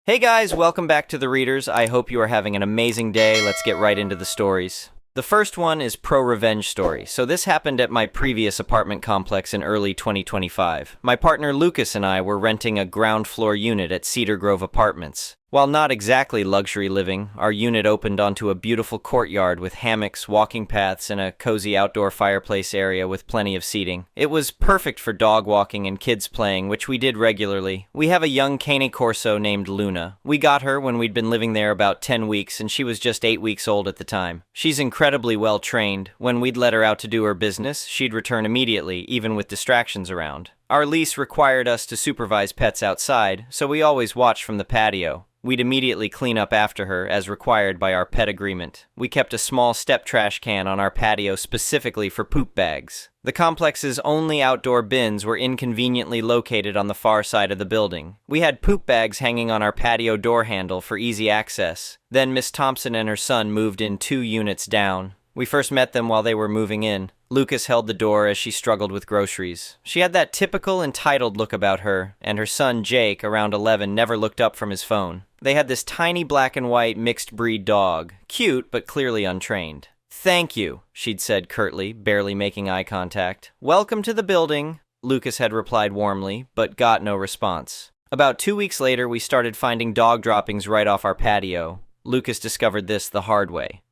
Hey guys, welcome back to The Readers. I hope you are having an amazing day. Let's get right into the stories. The first one is pro-revenge story. So this happened at my previous apartment complex in early 2025. My partner Lucas and I were renting a ground floor unit at Cedar Grove Apartments. While not exactly luxury living, our unit opened onto a beautiful courtyard with hammocks, walking paths, and a cozy outdoor fireplace area with plenty of seating. It was perfect for dog walking and kids playing, which we did regularly. We have a young Cane Corso named Luna. We got her when we'd been living there about 10 weeks, and she was just 8 weeks old at the time. She's incredibly well trained. When we'd let her out to do her business, she'd return immediately, even with distractions around. Our lease required us to supervise pets outside, so we always watched from the patio. We'd immediately clean up after her, as required by our pet agreement. We kept a small step trash can on our patio specifically for poop bags. The complex's only outdoor bins were inconveniently located on the far side of the building. We had poop bags hanging on our patio door handle for easy access. Then Miss Thompson and her son moved in 2 units down. We first met them while they were moving in. Lucas held the door as she struggled with groceries. She had that typical entitled look about her, and her son Jake, around 11, never looked up from his phone. They had this tiny black and white mixed breed dog. Cute, but clearly untrained. "Thank you," she'd said curtly, barely making eye contact. "Welcome to the building," Lucas had replied warmly, but got no response. About 2 weeks later, we started finding dog droppings right off our patio. Lucas discovered this the hard way.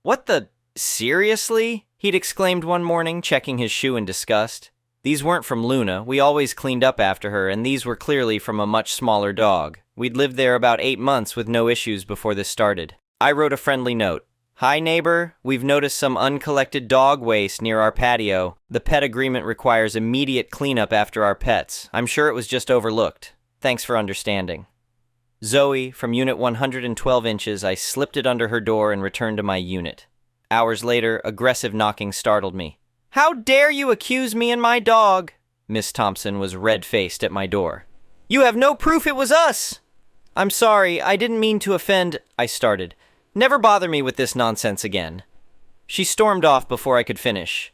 "What the... seriously?" he'd exclaimed one morning, checking his shoe in disgust. These weren't from Luna. We always cleaned up after her, and these were clearly from a much smaller dog. We'd lived there about 8 months with no issues before this started. I wrote a friendly note. "Hi neighbor, we've noticed some uncollected dog waste near our patio. The pet agreement requires immediate cleanup after our pets. I'm sure it was just overlooked. Thanks for understanding." Zoe, from unit 112 inches, I slipped it under her door and returned to my unit. Hours later, aggressive knocking startled me. "How dare you accuse me and my dog?" Miss Thompson was red-faced at my door. "You have no proof it was us!" "I'm sorry, I didn't mean to offend," I started. "Never bother me with this nonsense again." She stormed off before I could finish.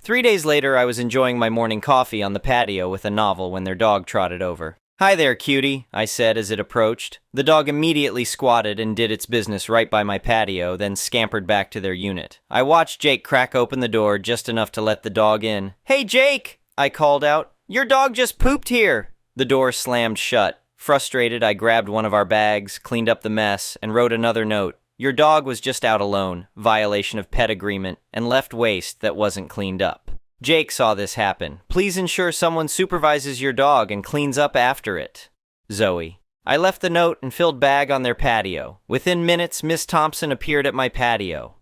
3 days later, I was enjoying my morning coffee on the patio with a novel when their dog trotted over. "Hi there, cutie," I said as it approached. The dog immediately squatted and did its business right by my patio, then scampered back to their unit. I watched Jake crack open the door just enough to let the dog in. "Hey, Jake!" I called out. "Your dog just pooped here!" The door slammed shut. Frustrated, I grabbed one of our bags, cleaned up the mess, and wrote another note. "Your dog was just out alone, violation of pet agreement, and left waste that wasn't cleaned up. Jake saw this happen. Please ensure someone supervises your dog and cleans up after it. Zoe." I left the note and filled bag on their patio. Within minutes, Miss Thompson appeared at my patio.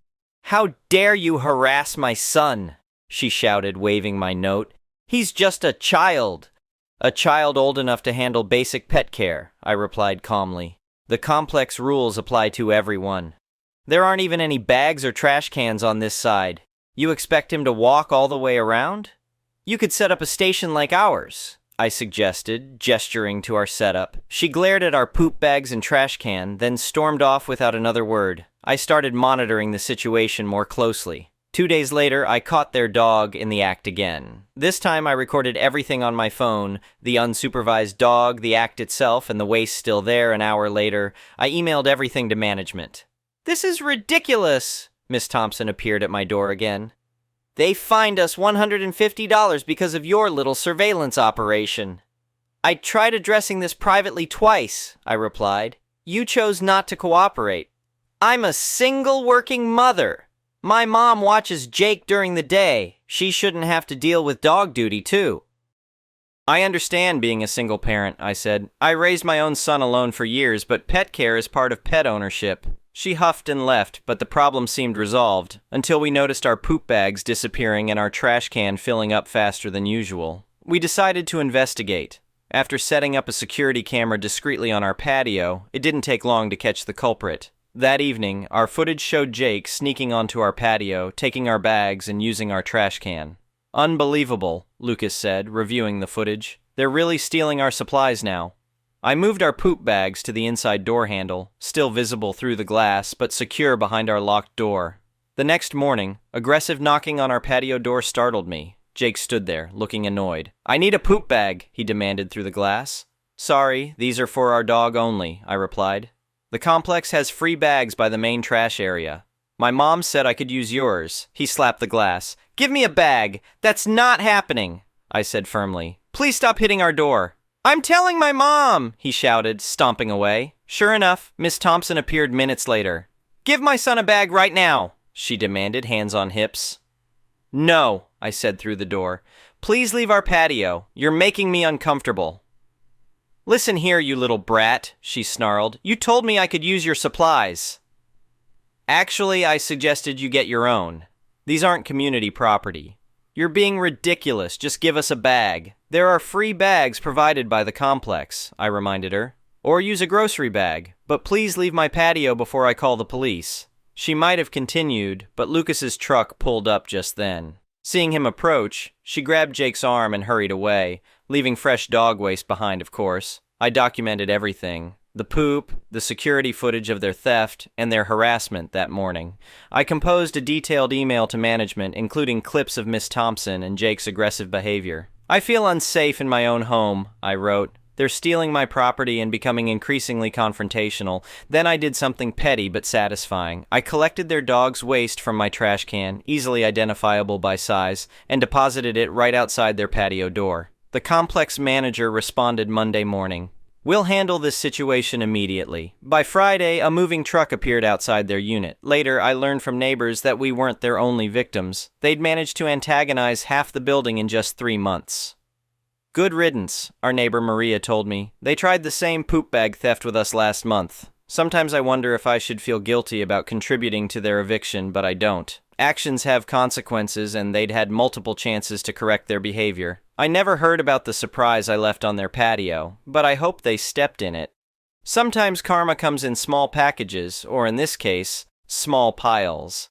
"How dare you harass my son?" she shouted, waving my note. "He's just a child." "A child old enough to handle basic pet care," I replied calmly. "The complex rules apply to everyone. There aren't even any bags or trash cans on this side. You expect him to walk all the way around? You could set up a station like ours," I suggested, gesturing to our setup. She glared at our poop bags and trash can, then stormed off without another word. I started monitoring the situation more closely. 2 days later, I caught their dog in the act again. This time I recorded everything on my phone, the unsupervised dog, the act itself, and the waste still there. An hour later, I emailed everything to management. "This is ridiculous!" Miss Thompson appeared at my door again. "They fined us $150 because of your little surveillance operation." "I tried addressing this privately twice," I replied. "You chose not to cooperate." "I'm a single working mother. My mom watches Jake during the day. She shouldn't have to deal with dog duty, too." "I understand being a single parent," I said. "I raised my own son alone for years, but pet care is part of pet ownership." She huffed and left, but the problem seemed resolved, until we noticed our poop bags disappearing and our trash can filling up faster than usual. We decided to investigate. After setting up a security camera discreetly on our patio, it didn't take long to catch the culprit. That evening, our footage showed Jake sneaking onto our patio, taking our bags, and using our trash can. "Unbelievable," Lucas said, reviewing the footage. "They're really stealing our supplies now." I moved our poop bags to the inside door handle, still visible through the glass, but secure behind our locked door. The next morning, aggressive knocking on our patio door startled me. Jake stood there, looking annoyed. "I need a poop bag," he demanded through the glass. Sorry, these are for our dog only, I replied. The complex has free bags by the main trash area. My mom said I could use yours. He slapped the glass. Give me a bag. That's not happening, I said firmly. Please stop hitting our door. I'm telling my mom, he shouted, stomping away. Sure enough, Miss Thompson appeared minutes later. Give my son a bag right now, she demanded, hands on hips. No, I said through the door. Please leave our patio. You're making me uncomfortable. Listen here, you little brat, she snarled. You told me I could use your supplies. Actually, I suggested you get your own. These aren't community property. You're being ridiculous. Just give us a bag. There are free bags provided by the complex, I reminded her. Or use a grocery bag. But please leave my patio before I call the police. She might have continued, but Lucas's truck pulled up just then. Seeing him approach, she grabbed Jake's arm and hurried away, leaving fresh dog waste behind, of course. I documented everything. The poop, the security footage of their theft, and their harassment that morning. I composed a detailed email to management, including clips of Miss Thompson and Jake's aggressive behavior. I feel unsafe in my own home, I wrote. They're stealing my property and becoming increasingly confrontational. Then I did something petty but satisfying. I collected their dog's waste from my trash can, easily identifiable by size, and deposited it right outside their patio door. The complex manager responded Monday morning. We'll handle this situation immediately. By Friday, a moving truck appeared outside their unit. Later, I learned from neighbors that we weren't their only victims. They'd managed to antagonize half the building in just 3 months. Good riddance, our neighbor Maria told me. They tried the same poop bag theft with us last month. Sometimes I wonder if I should feel guilty about contributing to their eviction, but I don't. Actions have consequences, and they'd had multiple chances to correct their behavior. I never heard about the surprise I left on their patio, but I hope they stepped in it. Sometimes karma comes in small packages, or in this case, small piles.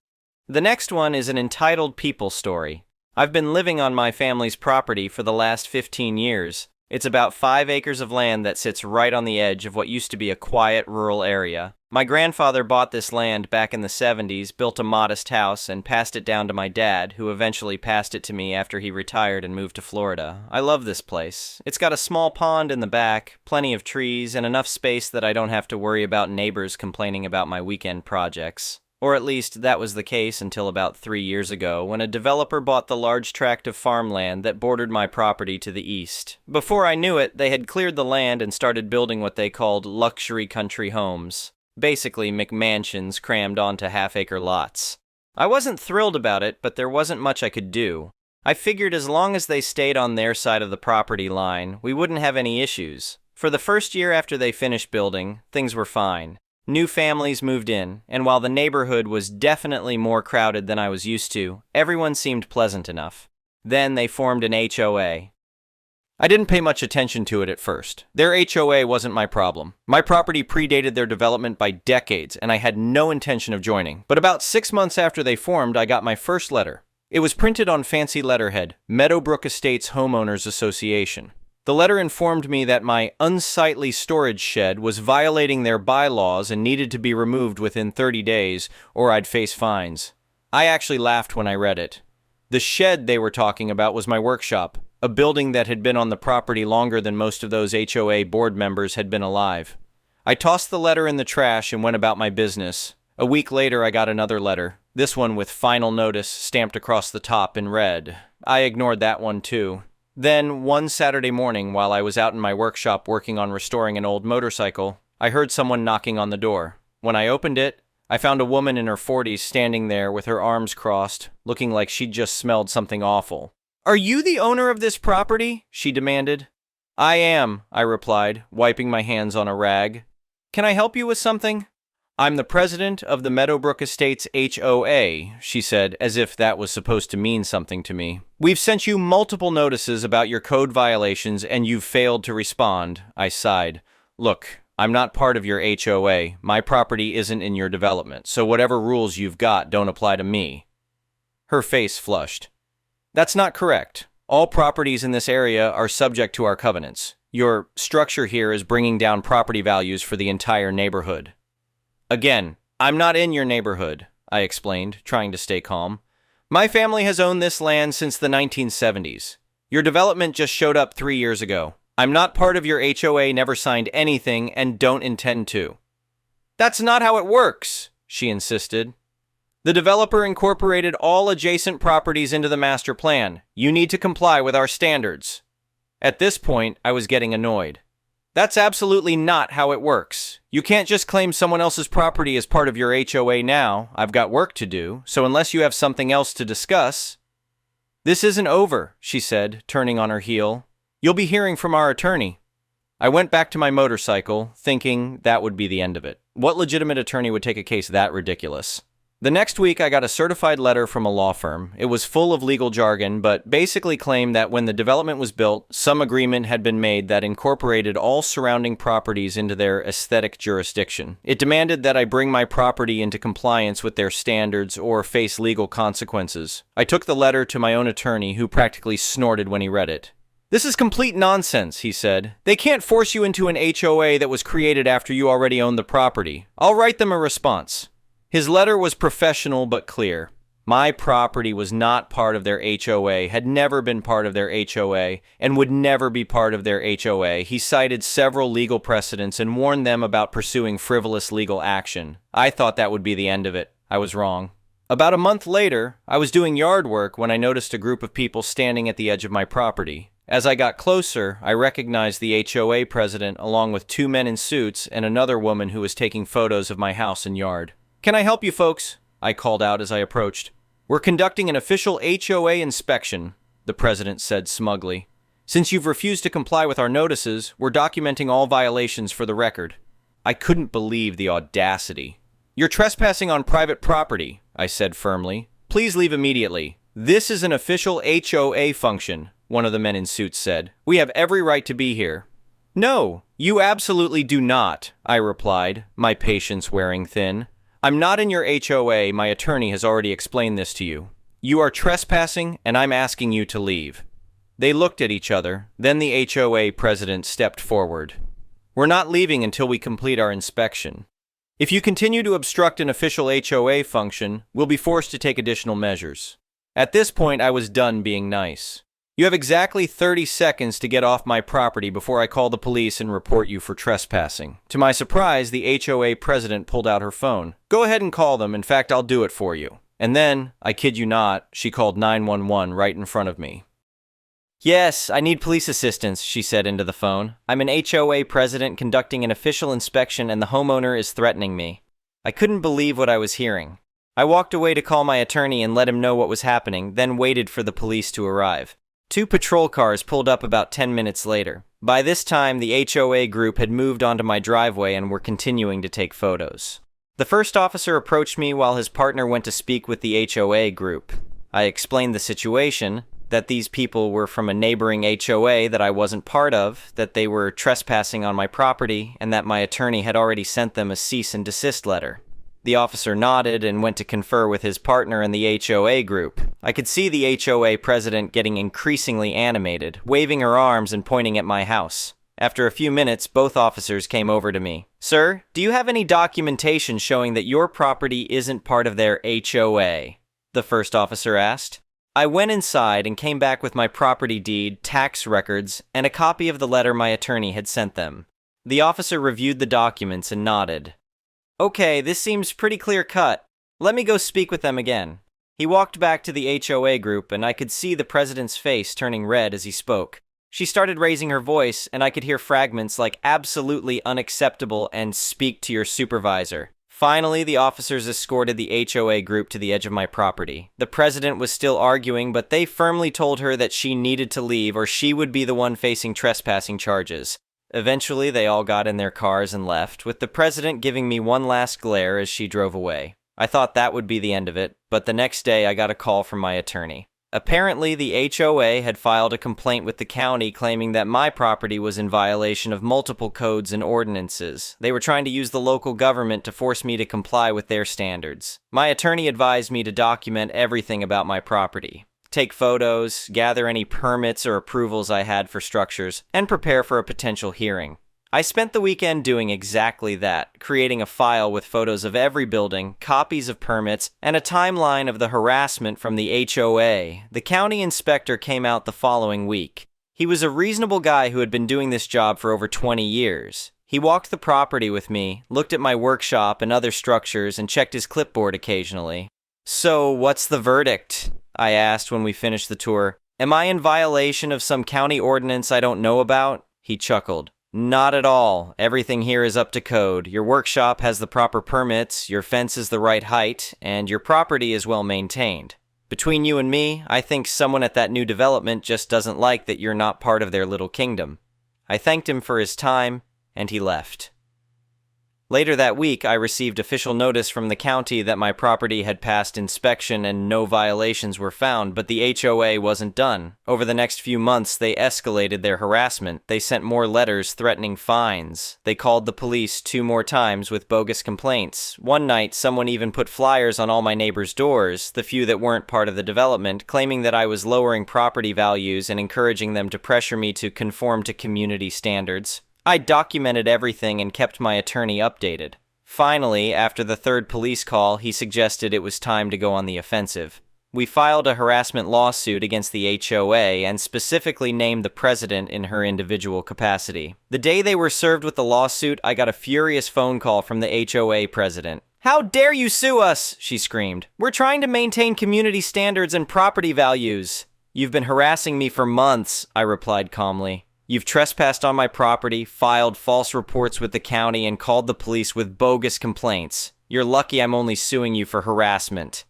The next one is an entitled people story. I've been living on my family's property for the last 15 years. It's about 5 acres of land that sits right on the edge of what used to be a quiet rural area. My grandfather bought this land back in the 70s, built a modest house, and passed it down to my dad, who eventually passed it to me after he retired and moved to Florida. I love this place. It's got a small pond in the back, plenty of trees, and enough space that I don't have to worry about neighbors complaining about my weekend projects. Or at least that was the case until about 3 years ago, when a developer bought the large tract of farmland that bordered my property to the east. Before I knew it, they had cleared the land and started building what they called luxury country homes. Basically, McMansions crammed onto half-acre lots. I wasn't thrilled about it, but there wasn't much I could do. I figured as long as they stayed on their side of the property line, we wouldn't have any issues. For the first year after they finished building, things were fine. New families moved in, and while the neighborhood was definitely more crowded than I was used to, everyone seemed pleasant enough. Then they formed an HOA. I didn't pay much attention to it at first. Their HOA wasn't my problem. My property predated their development by decades, and I had no intention of joining. But about 6 months after they formed, I got my first letter. It was printed on fancy letterhead, Meadowbrook Estates Homeowners Association. The letter informed me that my unsightly storage shed was violating their bylaws and needed to be removed within 30 days, or I'd face fines. I actually laughed when I read it. The shed they were talking about was my workshop, a building that had been on the property longer than most of those HOA board members had been alive. I tossed the letter in the trash and went about my business. A week later, I got another letter, this one with final notice stamped across the top in red. I ignored that one too. Then, one Saturday morning, while I was out in my workshop working on restoring an old motorcycle, I heard someone knocking on the door. When I opened it, I found a woman in her 40s standing there with her arms crossed, looking like she'd just smelled something awful. "Are you the owner of this property?" she demanded. "I am," I replied, wiping my hands on a rag. "Can I help you with something?" "I'm the president of the Meadowbrook Estates HOA," she said, as if that was supposed to mean something to me. "We've sent you multiple notices about your code violations and you've failed to respond," I sighed. "Look, I'm not part of your HOA. My property isn't in your development, so whatever rules you've got don't apply to me." Her face flushed. "That's not correct. All properties in this area are subject to our covenants. Your structure here is bringing down property values for the entire neighborhood." "Again, I'm not in your neighborhood," I explained, trying to stay calm. "My family has owned this land since the 1970s. Your development just showed up 3 years ago. I'm not part of your HOA, never signed anything, and don't intend to. That's not how it works, she insisted. The developer incorporated all adjacent properties into the master plan. You need to comply with our standards. At this point, I was getting annoyed. That's absolutely not how it works. You can't just claim someone else's property as part of your HOA now. I've got work to do, so unless you have something else to discuss... This isn't over, she said, turning on her heel. You'll be hearing from our attorney. I went back to my motorcycle, thinking that would be the end of it. What legitimate attorney would take a case that ridiculous? The next week, I got a certified letter from a law firm. It was full of legal jargon, but basically claimed that when the development was built, some agreement had been made that incorporated all surrounding properties into their aesthetic jurisdiction. It demanded that I bring my property into compliance with their standards or face legal consequences. I took the letter to my own attorney, who practically snorted when he read it. This is complete nonsense, he said. They can't force you into an HOA that was created after you already owned the property. I'll write them a response. His letter was professional but clear. My property was not part of their HOA, had never been part of their HOA, and would never be part of their HOA. He cited several legal precedents and warned them about pursuing frivolous legal action. I thought that would be the end of it. I was wrong. About a month later, I was doing yard work when I noticed a group of people standing at the edge of my property. As I got closer, I recognized the HOA president along with two men in suits and another woman who was taking photos of my house and yard. "Can I help you folks?" I called out as I approached. "We're conducting an official HOA inspection," the president said smugly. "Since you've refused to comply with our notices, we're documenting all violations for the record." I couldn't believe the audacity. "You're trespassing on private property," I said firmly. "Please leave immediately." "This is an official HOA function," one of the men in suits said. "We have every right to be here." "No, you absolutely do not," I replied, my patience wearing thin. "I'm not in your HOA. My attorney has already explained this to you. You are trespassing, and I'm asking you to leave." They looked at each other. Then the HOA president stepped forward. "We're not leaving until we complete our inspection. If you continue to obstruct an official HOA function, we'll be forced to take additional measures." At this point, I was done being nice. "You have exactly 30 seconds to get off my property before I call the police and report you for trespassing." To my surprise, the HOA president pulled out her phone. "Go ahead and call them. In fact, I'll do it for you." And then, I kid you not, she called 911 right in front of me. "Yes, I need police assistance," she said into the phone. "I'm an HOA president conducting an official inspection and the homeowner is threatening me." I couldn't believe what I was hearing. I walked away to call my attorney and let him know what was happening, then waited for the police to arrive. 2 patrol cars pulled up about 10 minutes later. By this time, the HOA group had moved onto my driveway and were continuing to take photos. The first officer approached me while his partner went to speak with the HOA group. I explained the situation, that these people were from a neighboring HOA that I wasn't part of, that they were trespassing on my property, and that my attorney had already sent them a cease and desist letter. The officer nodded and went to confer with his partner in the HOA group. I could see the HOA president getting increasingly animated, waving her arms and pointing at my house. After a few minutes, both officers came over to me. "Sir, do you have any documentation showing that your property isn't part of their HOA?" the first officer asked. I went inside and came back with my property deed, tax records, and a copy of the letter my attorney had sent them. The officer reviewed the documents and nodded. "Okay, this seems pretty clear-cut. Let me go speak with them again." He walked back to the HOA group, and I could see the president's face turning red as he spoke. She started raising her voice, and I could hear fragments like "absolutely unacceptable" and "speak to your supervisor." Finally, the officers escorted the HOA group to the edge of my property. The president was still arguing, but they firmly told her that she needed to leave or she would be the one facing trespassing charges. Eventually, they all got in their cars and left, with the president giving me one last glare as she drove away. I thought that would be the end of it, but the next day I got a call from my attorney. Apparently, the HOA had filed a complaint with the county claiming that my property was in violation of multiple codes and ordinances. They were trying to use the local government to force me to comply with their standards. My attorney advised me to document everything about my property. Take photos, gather any permits or approvals I had for structures, and prepare for a potential hearing. I spent the weekend doing exactly that, creating a file with photos of every building, copies of permits, and a timeline of the harassment from the HOA. The county inspector came out the following week. He was a reasonable guy who had been doing this job for over 20 years. He walked the property with me, looked at my workshop and other structures, and checked his clipboard occasionally. "So, what's the verdict?" I asked when we finished the tour. "Am I in violation of some county ordinance I don't know about?" He chuckled. "Not at all. Everything here is up to code. Your workshop has the proper permits, your fence is the right height, and your property is well maintained. Between you and me, I think someone at that new development just doesn't like that you're not part of their little kingdom." I thanked him for his time, and he left. Later that week, I received official notice from the county that my property had passed inspection and no violations were found, but the HOA wasn't done. Over the next few months, they escalated their harassment. They sent more letters threatening fines. They called the police 2 more times with bogus complaints. One night, someone even put flyers on all my neighbors' doors, the few that weren't part of the development, claiming that I was lowering property values and encouraging them to pressure me to conform to community standards. I documented everything and kept my attorney updated. Finally, after the 3rd police call, he suggested it was time to go on the offensive. We filed a harassment lawsuit against the HOA and specifically named the president in her individual capacity. The day they were served with the lawsuit, I got a furious phone call from the HOA president. "How dare you sue us?" she screamed. "We're trying to maintain community standards and property values." "You've been harassing me for months," I replied calmly. "You've trespassed on my property, filed false reports with the county, and called the police with bogus complaints. You're lucky I'm only suing you for harassment."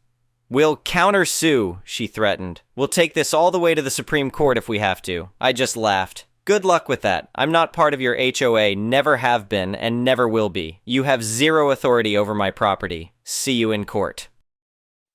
"We'll countersue," she threatened. "We'll take this all the way to the Supreme Court if we have to." I just laughed. "Good luck with that. I'm not part of your HOA, never have been, and never will be. You have 0 authority over my property. See you in court."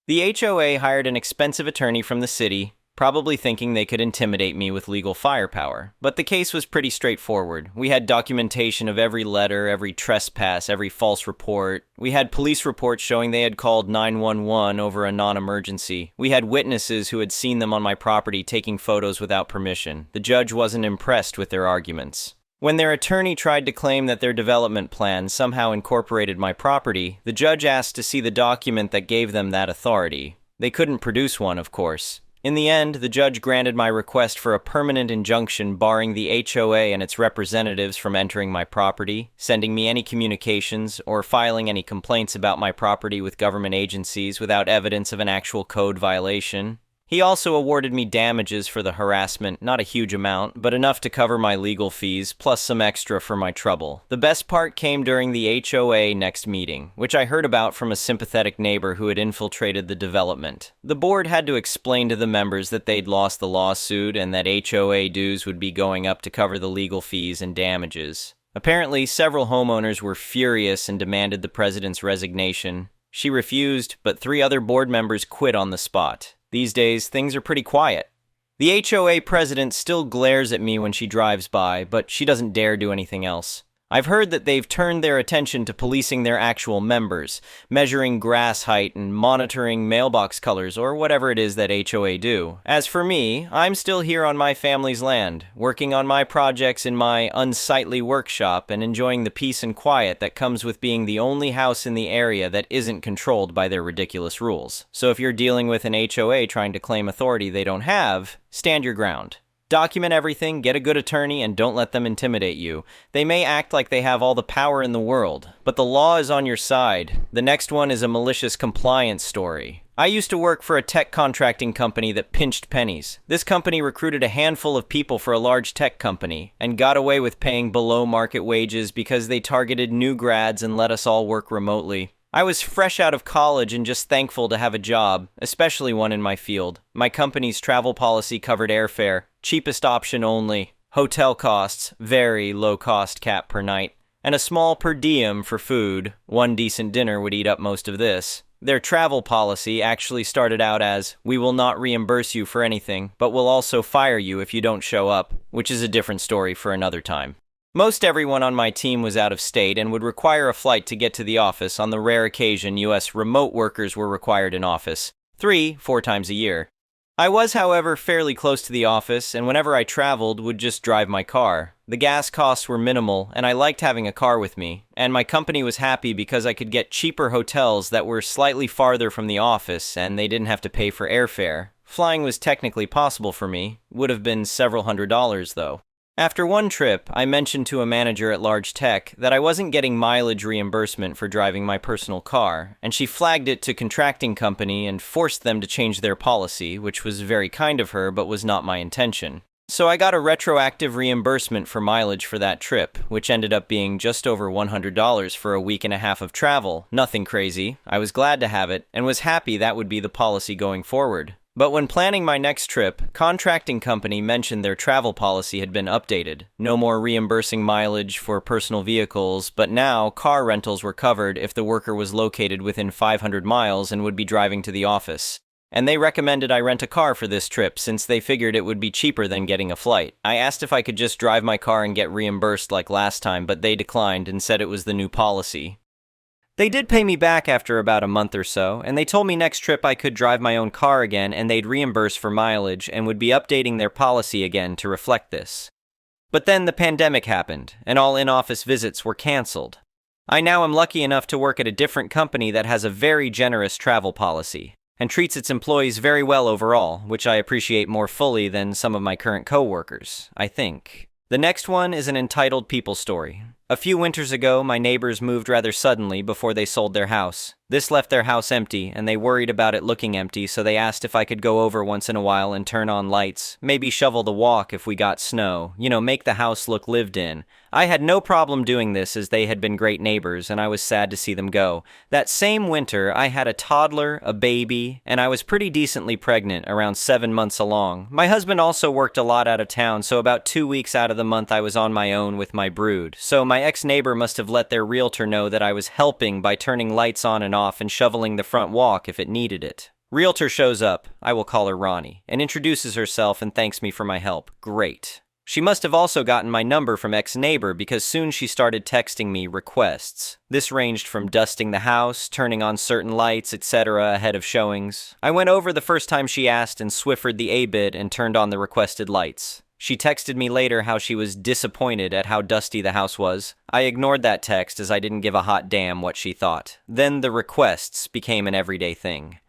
The HOA hired an expensive attorney from the city, probably thinking they could intimidate me with legal firepower. But the case was pretty straightforward. We had documentation of every letter, every trespass, every false report. We had police reports showing they had called 911 over a non-emergency. We had witnesses who had seen them on my property taking photos without permission. The judge wasn't impressed with their arguments. When their attorney tried to claim that their development plan somehow incorporated my property, the judge asked to see the document that gave them that authority. They couldn't produce one, of course. In the end, the judge granted my request for a permanent injunction barring the HOA and its representatives from entering my property, sending me any communications, or filing any complaints about my property with government agencies without evidence of an actual code violation. He also awarded me damages for the harassment, not a huge amount, but enough to cover my legal fees, plus some extra for my trouble. The best part came during the HOA next meeting, which I heard about from a sympathetic neighbor who had infiltrated the development. The board had to explain to the members that they'd lost the lawsuit and that HOA dues would be going up to cover the legal fees and damages. Apparently, several homeowners were furious and demanded the president's resignation. She refused, but 3 other board members quit on the spot. These days, things are pretty quiet. The HOA president still glares at me when she drives by, but she doesn't dare do anything else. I've heard that they've turned their attention to policing their actual members, measuring grass height and monitoring mailbox colors or whatever it is that HOA do. As for me, I'm still here on my family's land, working on my projects in my unsightly workshop and enjoying the peace and quiet that comes with being the only house in the area that isn't controlled by their ridiculous rules. So if you're dealing with an HOA trying to claim authority they don't have, stand your ground. Document everything, get a good attorney, and don't let them intimidate you. They may act like they have all the power in the world, but the law is on your side. The next one is a malicious compliance story. I used to work for a tech contracting company that pinched pennies. This company recruited a handful of people for a large tech company and got away with paying below market wages because they targeted new grads and let us all work remotely. I was fresh out of college and just thankful to have a job, especially one in my field. My company's travel policy covered airfare, cheapest option only, hotel costs, very low cost cap per night, and a small per diem for food. One decent dinner would eat up most of this. Their travel policy actually started out as, "We will not reimburse you for anything, but we'll also fire you if you don't show up," which is a different story for another time. Most everyone on my team was out of state and would require a flight to get to the office on the rare occasion U.S. remote workers were required in office, 3-4 times a year. I was, however, fairly close to the office, and whenever I traveled, would just drive my car. The gas costs were minimal, and I liked having a car with me, and my company was happy because I could get cheaper hotels that were slightly farther from the office, and they didn't have to pay for airfare. Flying was technically possible for me, would have been several $100s though. After one trip, I mentioned to a manager at large tech that I wasn't getting mileage reimbursement for driving my personal car, and she flagged it to contracting company and forced them to change their policy, which was very kind of her but was not my intention. So I got a retroactive reimbursement for mileage for that trip, which ended up being just over $100 for a week and a half of travel. Nothing crazy. I was glad to have it, and was happy that would be the policy going forward. But when planning my next trip, contracting company mentioned their travel policy had been updated. No more reimbursing mileage for personal vehicles, but now car rentals were covered if the worker was located within 500 miles and would be driving to the office. And they recommended I rent a car for this trip since they figured it would be cheaper than getting a flight. I asked if I could just drive my car and get reimbursed like last time, but they declined and said it was the new policy. They did pay me back after about a month or so, and they told me next trip I could drive my own car again and they'd reimburse for mileage and would be updating their policy again to reflect this. But then the pandemic happened, and all in-office visits were canceled. I now am lucky enough to work at a different company that has a very generous travel policy, and treats its employees very well overall, which I appreciate more fully than some of my current co-workers, I think. The next one is an entitled people story. A few winters ago, my neighbors moved rather suddenly before they sold their house. This left their house empty, and they worried about it looking empty, so they asked if I could go over once in a while and turn on lights, maybe shovel the walk if we got snow, make the house look lived in. I had no problem doing this as they had been great neighbors, and I was sad to see them go. That same winter, I had a toddler, a baby, and I was pretty decently pregnant, around 7 months along. My husband also worked a lot out of town, so about 2 weeks out of the month I was on my own with my brood. So my ex-neighbor must have let their realtor know that I was helping by turning lights on and off and shoveling the front walk if it needed it. Realtor shows up, I will call her Ronnie, and introduces herself and thanks me for my help. Great. She must have also gotten my number from ex-neighbor because soon she started texting me requests. This ranged from dusting the house, turning on certain lights, etc. ahead of showings. I went over the first time she asked and Swiffered the A-bit and turned on the requested lights. She texted me later how she was disappointed at how dusty the house was. I ignored that text as I didn't give a hot damn what she thought. Then the requests became an everyday thing.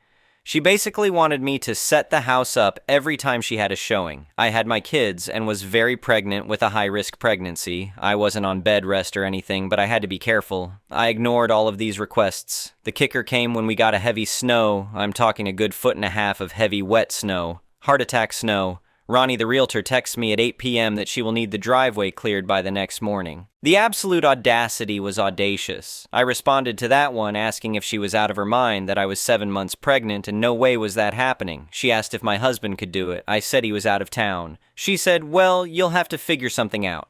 She basically wanted me to set the house up every time she had a showing. I had my kids and was very pregnant with a high-risk pregnancy. I wasn't on bed rest or anything, but I had to be careful. I ignored all of these requests. The kicker came when we got a heavy snow. I'm talking a good 1.5 feet of heavy wet snow. Heart attack snow. Ronnie the realtor texts me at 8 p.m. that she will need the driveway cleared by the next morning. The absolute audacity was audacious. I responded to that one asking if she was out of her mind that I was 7 months pregnant and no way was that happening. She asked if my husband could do it. I said he was out of town. She said, well, you'll have to figure something out.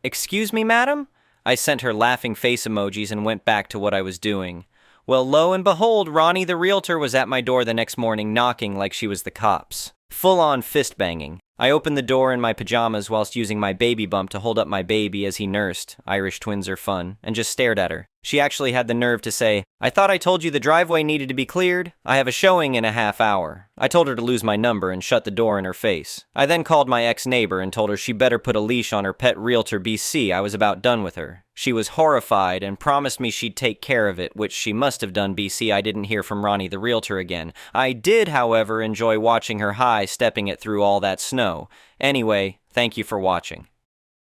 Excuse me, madam? I sent her laughing face emojis and went back to what I was doing. Well, lo and behold, Ronnie the realtor was at my door the next morning knocking like she was the cops. Full-on fist-banging. I opened the door in my pajamas whilst using my baby bump to hold up my baby as he nursed. Irish twins are fun. And just stared at her. She actually had the nerve to say, I thought I told you the driveway needed to be cleared. I have a showing in a half hour. I told her to lose my number and shut the door in her face. I then called my ex-neighbor and told her she better put a leash on her pet realtor BC. I was about done with her. She was horrified and promised me she'd take care of it, which she must have done BC. I didn't hear from Ronnie the realtor again. I did, however, enjoy watching her high stepping it through all that snow. Anyway, thank you for watching.